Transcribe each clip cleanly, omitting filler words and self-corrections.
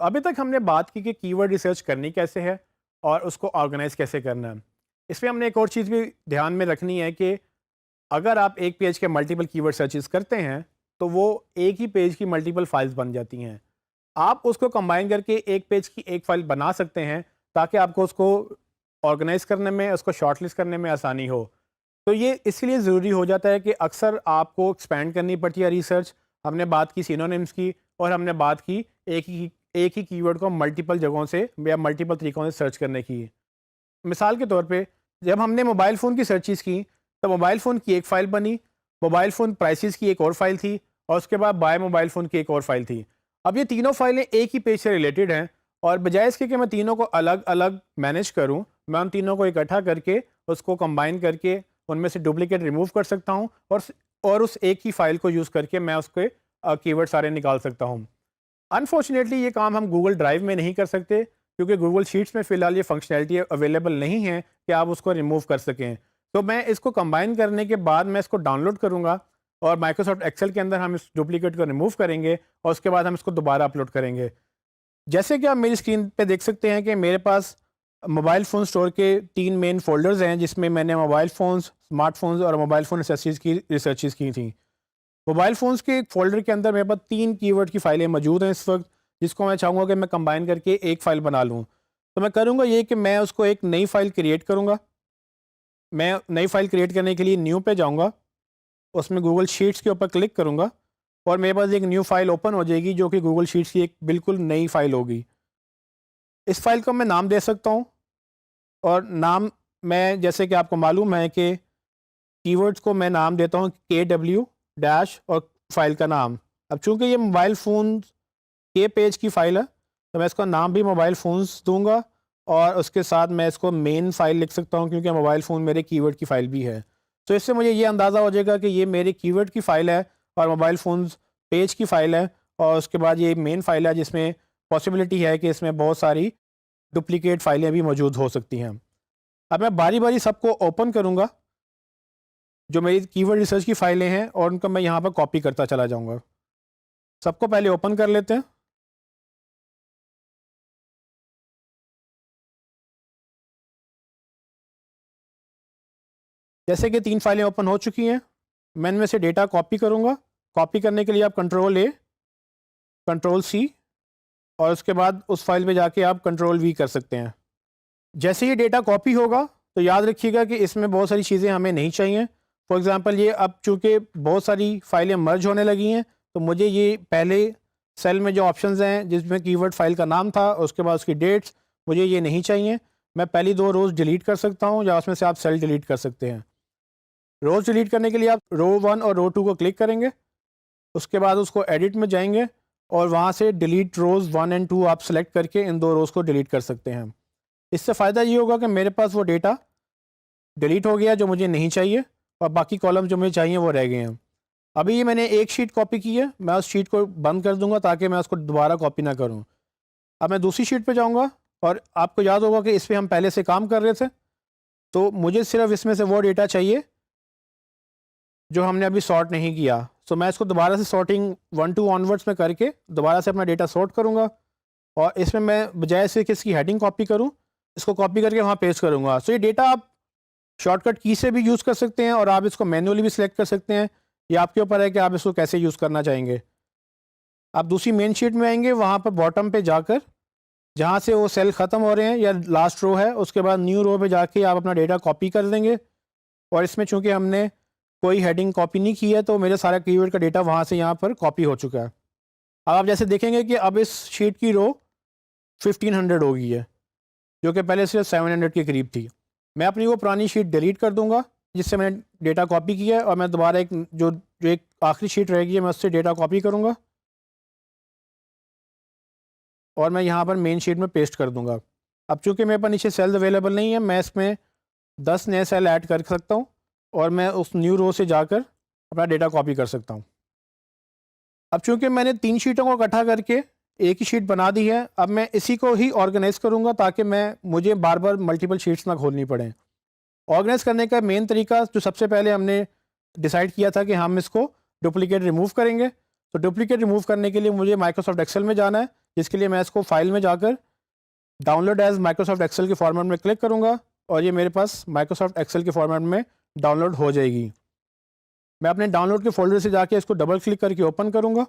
अभी तक हमने बात की कि कीवर्ड रिसर्च करनी कैसे है और उसको ऑर्गेनाइज कैसे करना है। इसमें हमने एक और चीज़ भी ध्यान में रखनी है कि अगर आप एक पेज के मल्टीपल कीवर्ड सर्चेस करते हैं तो वो एक ही पेज की मल्टीपल फाइल्स बन जाती हैं। आप उसको कंबाइन करके एक पेज की एक फाइल बना सकते हैं ताकि आपको उसको ऑर्गेनाइज करने में, उसको शॉर्टलिस्ट करने में आसानी हो। तो ये इसलिए ज़रूरी हो जाता है कि अक्सर आपको एक्सपेंड करनी पड़ती है रिसर्च। हमने बात की सिनोनिम्स की और हमने बात की एक ही कीवर्ड को मल्टीपल जगहों से या मल्टीपल तरीक़ों से सर्च करने की। मिसाल के तौर पे जब हमने मोबाइल फ़ोन की सर्चेज़ की तो मोबाइल फ़ोन की एक फ़ाइल बनी, मोबाइल फ़ोन प्राइसेस की एक और फ़ाइल थी और उसके बाद बाय मोबाइल फ़ोन की एक और फ़ाइल थी। अब ये तीनों फ़ाइलें एक ही पेज से रिलेटेड हैं और बजाय इसके कि मैं तीनों को अलग-अलग मैनेज करूँ, मैं उन तीनों को इकट्ठा करके उसको कंबाइन करके उनमें से डुप्लिकेट रिमूव कर सकता हूँ और उस एक ही फ़ाइल को यूज़ करके मैं उसके कीवर्ड सारे निकाल सकता हूँ। अनफॉर्चुनेटली ये काम हम गूगल ड्राइव में नहीं कर सकते क्योंकि गूगल शीट्स में फ़िलहाल ये फंक्शनैलिटी अवेलेबल नहीं है कि आप उसको रिमूव कर सकें। तो मैं इसको कंबाइन करने के बाद मैं इसको डाउनलोड करूँगा और माइक्रोसॉफ्ट एक्सेल के अंदर हम इस डुप्लीकेट को रिमूव करेंगे और उसके बाद हम इसको दोबारा अपलोड करेंगे। जैसे कि आप मेरी स्क्रीन पे देख सकते हैं कि मेरे पास मोबाइल फ़ोन स्टोर के 3 मेन फ़ोल्डर्स हैं जिसमें मैंने मोबाइल फ़ोन्स, स्मार्टफ़ोन्स और मोबाइल फ़ोन एक्सेसरीज़ की रिसर्चेज़ की थी। मोबाइल फ़ोन्स के एक फ़ोल्डर के अंदर मेरे पास 3 कीवर्ड की फ़ाइलें मौजूद हैं इस वक़्त, जिसको मैं चाहूँगा कि मैं कंबाइन करके एक फ़ाइल बना लूँ। तो मैं करूँगा ये कि मैं उसको एक नई फ़ाइल क्रिएट करूँगा। मैं नई फ़ाइल क्रिएट करने के लिए न्यू पे जाऊँगा, उसमें गूगल शीट्स के ऊपर क्लिक करूँगा और मेरे पास एक न्यू फ़ाइल ओपन हो जाएगी जो कि गूगल शीट्स की एक बिल्कुल नई फ़ाइल होगी। इस फ़ाइल को मैं नाम दे सकता हूँ और नाम मैं जैसे कि आपको मालूम है कि कीवर्ड्स को मैं नाम देता हूँ KW डैश और फ़ाइल का नाम। अब चूँकि ये मोबाइल फ़ोन के पेज की फ़ाइल है, तो मैं इसका नाम भी मोबाइल फ़ोन्स दूँगा और उसके साथ मैं इसको मेन फ़ाइल लिख सकता हूँ क्योंकि मोबाइल फ़ोन मेरे कीवर्ड की फ़ाइल भी है। तो इससे मुझे ये अंदाज़ा हो जाएगा कि ये मेरे कीवर्ड की फ़ाइल है और मोबाइल फ़ोन्स पेज की फ़ाइल है और उसके बाद ये मेन फ़ाइल है जिसमें पॉसिबिलिटी है कि इसमें बहुत सारी डुप्लिकेट फ़ाइलें भी मौजूद हो सकती हैं। अब मैं बारी-बारी सबको ओपन करूँगा, जो मेरी कीवर्ड रिसर्च की फ़ाइलें हैं और उनको मैं यहाँ पर कॉपी करता चला जाऊँगा। सबको पहले ओपन कर लेते हैं। जैसे कि 3 फाइलें ओपन हो चुकी हैं, मैं इनमें से डेटा कॉपी करूँगा। कॉपी करने के लिए आप कंट्रोल A, कंट्रोल C और उसके बाद उस फाइल पे जाके आप कंट्रोल V कर सकते हैं। जैसे ये डेटा कॉपी होगा, तो याद रखिएगा कि इसमें बहुत सारी चीज़ें हमें नहीं चाहिए। फॉर एग्ज़ाम्पल ये अब चूँकि बहुत सारी फाइलें मर्ज होने लगी हैं, तो मुझे ये पहले सेल में जो ऑप्शंस हैं, जिसमें कीवर्ड फाइल का नाम था, उसके बाद उसकी डेट्स, मुझे ये नहीं चाहिए। मैं पहली 2 रोज़ डिलीट कर सकता हूँ या उसमें से आप सेल डिलीट कर सकते हैं। रोज़ डिलीट करने के लिए आप रो 1 और रो 2 को क्लिक करेंगे, उसके बाद उसको एडिट में जाएँगे और वहाँ से डिलीट रोज़ 1 एंड 2 आप सेलेक्ट करके इन 2 रोज़ को डिलीट कर सकते हैं। इससे फ़ायदा ये होगा कि मेरे पास वो डेटा डिलीट हो गया जो मुझे नहीं चाहिए और बाकी कॉलम जो मुझे चाहिए वो रह गए हैं। अभी ये मैंने एक शीट कॉपी की है, मैं उस शीट को बंद कर दूँगा ताकि मैं उसको दोबारा कॉपी ना करूँ। अब मैं दूसरी शीट पे जाऊँगा और आपको याद होगा कि इस पे हम पहले से काम कर रहे थे, तो मुझे सिर्फ़ इसमें से वो डेटा चाहिए जो हमने अभी सॉर्ट नहीं किया। सो मैं इसको दोबारा से सॉर्टिंग 1 टू ऑनवर्ड्स में करके दोबारा से अपना डेटा सॉर्ट करूँगा और इसमें मैं बजाय से कि इसकी हेडिंग कॉपी करूँ, इसको कॉपी करके वहाँ पेस्ट करूँगा। सो ये डेटा आप शॉर्टकट की से भी यूज़ कर सकते हैं और आप इसको मैन्युअली भी सिलेक्ट कर सकते हैं। ये आपके ऊपर है कि आप इसको कैसे यूज़ करना चाहेंगे। आप दूसरी मेन शीट में आएँगे, वहाँ पर बॉटम पे जाकर जहाँ से वो सेल ख़त्म हो रहे हैं या लास्ट रो है, उसके बाद न्यू रो पे जाके आप अपना डेटा कॉपी कर देंगे और इसमें चूँकि हमने कोई हेडिंग कॉपी नहीं की है, तो मेरे सारा कीवर्ड का डेटा वहाँ से यहाँ पर कॉपी हो चुका है। अब आप जैसे देखेंगे कि अब इस शीट की रो 1500 हो गई है, जो कि पहले सिर्फ 700 के करीब थी। मैं अपनी वो पुरानी शीट डिलीट कर दूँगा, जिससे मैंने डेटा कॉपी किया है और मैं दोबारा जो एक आखिरी शीट रहेगी, मैं उससे डेटा कॉपी करूँगा और मैं यहाँ पर मेन शीट में पेस्ट कर दूँगा। अब चूँकि मेरे पास नीचे सेल्स अवेलेबल नहीं है, मैं इसमें 10 नए सेल ऐड कर सकता हूँ और मैं उस न्यू रो से जाकर अपना डेटा कॉपी कर सकता हूँ। अब चूँकि मैंने 3 शीटों को इकट्ठा करके एक ही शीट बना दी है, अब मैं इसी को ही ऑर्गेनाइज़ करूँगा ताकि मुझे बार-बार मल्टीपल शीट्स ना खोलनी पड़ें। ऑर्गेनाइज़ करने का मेन तरीका जो सबसे पहले हमने डिसाइड किया था कि हम इसको डुप्लिकेट रिमूव करेंगे। तो डुप्लिकेट रिमूव करने के लिए मुझे माइक्रोसॉफ्ट एक्सेल में जाना है, जिसके लिए मैं इसको फाइल में जाकर डाउनलोड एज माइक्रोसॉफ्ट एक्सेल के फॉर्मेट में क्लिक करूँगा और ये मेरे पास माइक्रोसॉफ्ट एक्सेल के फॉर्मेट में डाउनलोड हो जाएगी। मैं अपने डाउनलोड के फोल्डर से जाके इसको डबल क्लिक करके ओपन करूँगा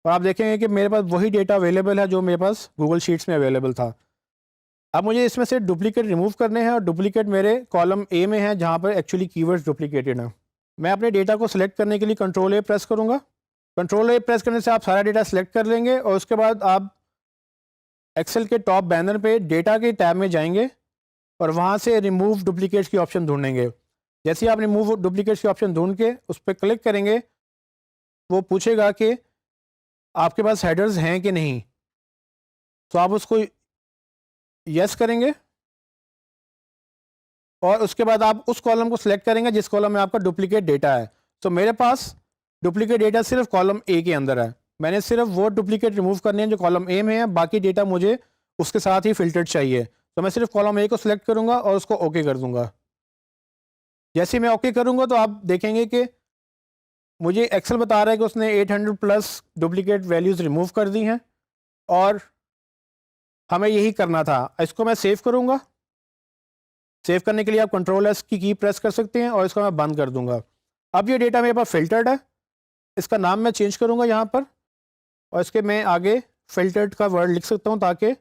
और आप देखेंगे कि मेरे पास वही डेटा अवेलेबल है जो मेरे पास गूगल शीट्स में अवेलेबल था। अब मुझे इसमें से डुप्लीकेट रिमूव करने हैं और डुप्लीकेट मेरे कॉलम ए में है जहाँ पर एक्चुअली कीवर्ड्स डुप्लीकेटेड हैं। मैं अपने डेटा को सिलेक्ट करने के लिए कंट्रोल ए प्रेस करूँगा। कंट्रोल ए प्रेस करने से आप सारा डेटा सिलेक्ट कर लेंगे और उसके बाद आप एक्सेल के टॉप बैनर पे डेटा के टैब में जाएंगे और वहाँ से रिमूव डुप्लीकेट्स की ऑप्शन ढूंढेंगे। जैसे ही आप रिमूव डुप्लीकेट्स की ऑप्शन ढूंढ के उस पर क्लिक करेंगे, वो पूछेगा कि आपके पास हेडर्स हैं कि नहीं, तो आप उसको यस करेंगे और उसके बाद आप उस कॉलम को सिलेक्ट करेंगे जिस कॉलम में आपका डुप्लीकेट डेटा है। तो मेरे पास डुप्लीकेट डेटा सिर्फ कॉलम ए के अंदर है। मैंने सिर्फ वो डुप्लीकेट रिमूव करने हैं जो कॉलम ए में है, बाकी डेटा मुझे उसके साथ ही फिल्टर्ड चाहिए। तो मैं सिर्फ कॉलम ए को सिलेक्ट करूंगा और उसको ओके कर दूंगा। जैसे मैं ओके करूंगा तो आप देखेंगे कि मुझे एक्सेल बता रहा है कि उसने 800 प्लस डुप्लीकेट वैल्यूज़ रिमूव कर दी हैं और हमें यही करना था। इसको मैं सेव करूंगा। सेव करने के लिए आप कंट्रोल एस की प्रेस कर सकते हैं और इसको मैं बंद कर दूंगा। अब ये डेटा मेरे पास फिल्टर्ड है। इसका नाम मैं चेंज करूंगा यहाँ पर और इसके मैं आगे फिल्टर्ड का वर्ड लिख सकता हूँ ताकि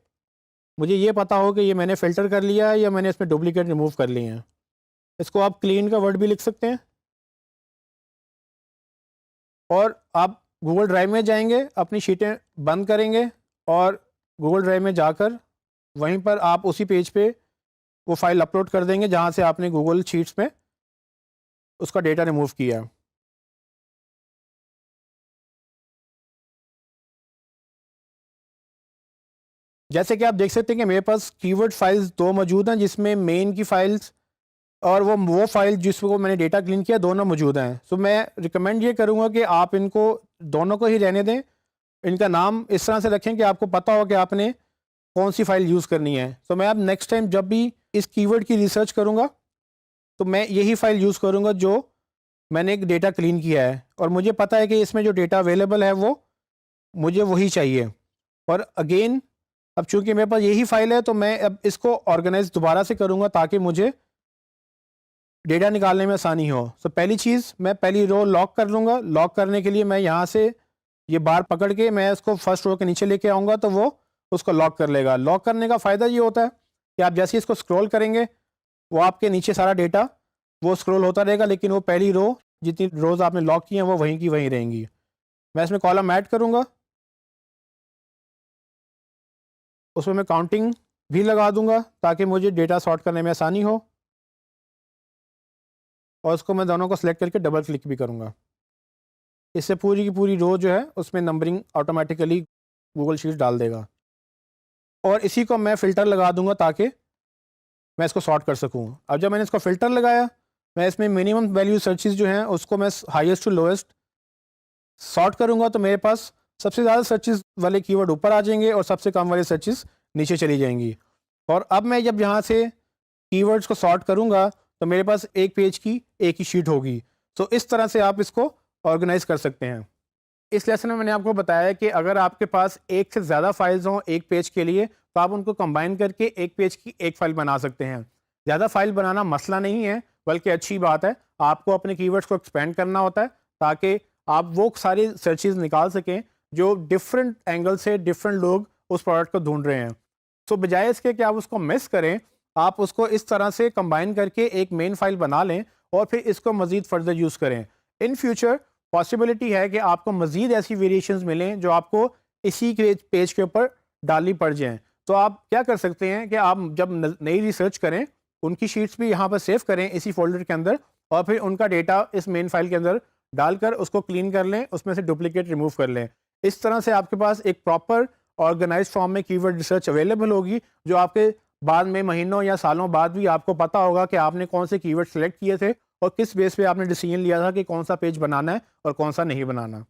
मुझे ये पता हो कि ये मैंने फ़िल्टर कर लिया है या मैंने इसमें डुप्लीकेट रिमूव कर लिए हैं। इसको आप क्लीन का वर्ड भी लिख सकते हैं और आप गूगल ड्राइव में जाएंगे, अपनी शीटें बंद करेंगे और गूगल ड्राइव में जाकर वहीं पर आप उसी पेज पे वो फाइल अपलोड कर देंगे जहाँ से आपने गूगल शीट्स में उसका डेटा रिमूव किया। जैसे कि आप देख सकते हैं कि मेरे पास कीवर्ड फाइल्स दो मौजूद हैं, जिसमें मेन की फाइल्स और वो फाइल जिसको मैंने डेटा क्लीन किया दोनों मौजूद हैं। सो मैं रिकमेंड ये करूँगा कि आप इनको दोनों को ही रहने दें। इनका नाम इस तरह से रखें कि आपको पता हो कि आपने कौन सी फाइल यूज़ करनी है। तो मैं अब नेक्स्ट टाइम जब भी इस कीवर्ड की रिसर्च करूँगा तो मैं यही फाइल यूज़ करूँगा जो मैंने एक डेटा क्लीन किया है और मुझे पता है कि इसमें जो डेटा अवेलेबल है वो मुझे वही चाहिए। और अगेन अब चूंकि मेरे पास यही फाइल है तो मैं अब इसको ऑर्गेनाइज दोबारा से करूँगा ताकि मुझे डेटा निकालने में आसानी हो। तो पहली चीज़, मैं पहली रो लॉक कर लूँगा। लॉक करने के लिए मैं यहाँ से ये बार पकड़ के मैं इसको फर्स्ट रो के नीचे लेके आऊँगा तो वो उसको लॉक कर लेगा। लॉक करने का फ़ायदा ये होता है कि आप जैसे ही इसको स्क्रॉल करेंगे वो आपके नीचे सारा डेटा वो स्क्रॉल होता रहेगा, लेकिन वो पहली रो जितनी रोज़ आपने लॉक की हैं वो वहीं की वहीं रहेंगी। मैं इसमें कॉलम ऐड करूँगा, उसमें मैं काउंटिंग भी लगा दूँगा ताकि मुझे डेटा सॉर्ट करने में आसानी हो और उसको मैं दोनों को सिलेक्ट करके डबल क्लिक भी करूँगा। इससे पूरी की पूरी रो जो है उसमें नंबरिंग ऑटोमेटिकली गूगल शीट डाल देगा और इसी को मैं फ़िल्टर लगा दूँगा ताकि मैं इसको सॉर्ट कर सकूँ। अब जब मैंने इसको फ़िल्टर लगाया, मैं इसमें मिनिमम वैल्यू सर्चेस जो हैं उसको मैं हाईएस्ट टू लोएस्ट सॉर्ट करूँगा तो मेरे पास सबसे ज़्यादा सर्चेस वाले कीवर्ड ऊपर आ जाएंगे और सबसे कम वाले सर्चेस नीचे चली जाएंगी। और अब मैं जब यहाँ से कीवर्ड्स को सॉर्ट करूँगा तो मेरे पास एक पेज की एक ही शीट होगी। तो इस तरह से आप इसको ऑर्गेनाइज कर सकते हैं। इस लेसन में मैंने आपको बताया कि अगर आपके पास एक से ज़्यादा फाइल्स हों एक पेज के लिए तो आप उनको कंबाइन करके एक पेज की एक फ़ाइल बना सकते हैं। ज़्यादा फाइल बनाना मसला नहीं है, बल्कि अच्छी बात है। आपको अपने कीवर्ड्स को एक्सपेंड करना होता है ताकि आप वो सारी सर्चेज निकाल सकें जो डिफरेंट एंगल से डिफरेंट लोग उस प्रोडक्ट को ढूंढ रहे हैं। तो बजाय इसके कि आप उसको मिस करें, आप उसको इस तरह से कंबाइन करके एक मेन फाइल बना लें और फिर इसको मज़ीद फर्दर यूज़ करें। इन फ्यूचर पॉसिबिलिटी है कि आपको मज़ीद ऐसी वेरिएशंस मिलें जो आपको इसी पेज के ऊपर डालनी पड़ जाएँ। तो आप क्या कर सकते हैं कि आप जब नई रिसर्च करें उनकी शीट्स भी यहाँ पर सेव करें इसी फोल्डर के अंदर और फिर उनका डेटा इस मेन फाइल के अंदर डालकर उसको क्लीन कर लें, उसमें से डुप्लीकेट रिमूव कर लें। इस तरह से आपके पास एक प्रॉपर ऑर्गेनाइज्ड फॉर्म में कीवर्ड रिसर्च अवेलेबल होगी जो आपके बाद में महीनों या सालों बाद भी आपको पता होगा कि आपने कौन से कीवर्ड सेलेक्ट किए थे और किस बेस पे आपने डिसीजन लिया था कि कौन सा पेज बनाना है और कौन सा नहीं बनाना।